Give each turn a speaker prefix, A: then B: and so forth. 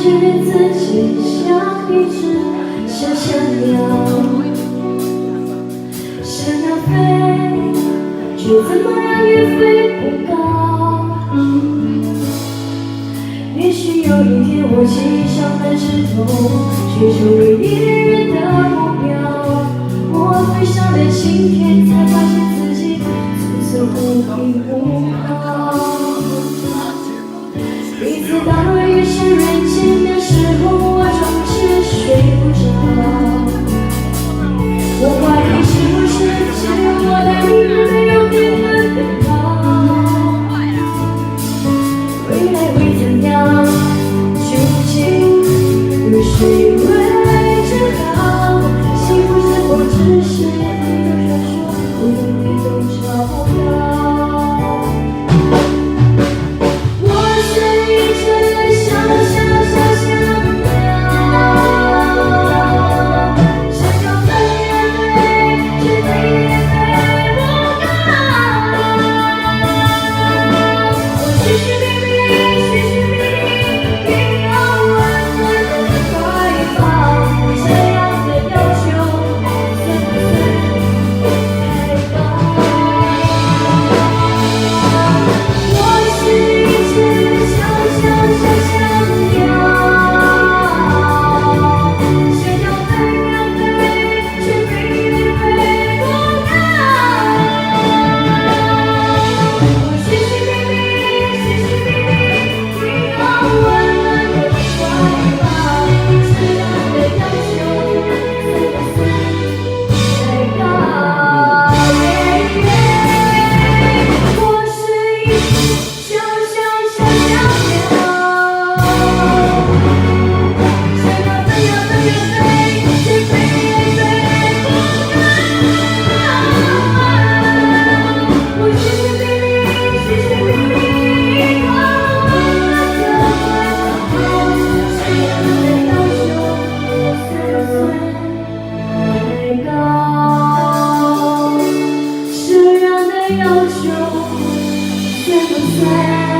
A: 觉自己像一只小小鸟，想要飞，却怎么样也飞不高。也许有一天我骑上了枝头，追求另一人的目标。我飞上了青天，才发现自己从此无依无靠。彼此到了夜深人静的时候，我总是睡不着。我怀疑是不是只有我的一个没有电的灯泡，未来会怎样？究竟有谁会知道？幸福是否只是一个传说，我永远都找不到。要求算不算？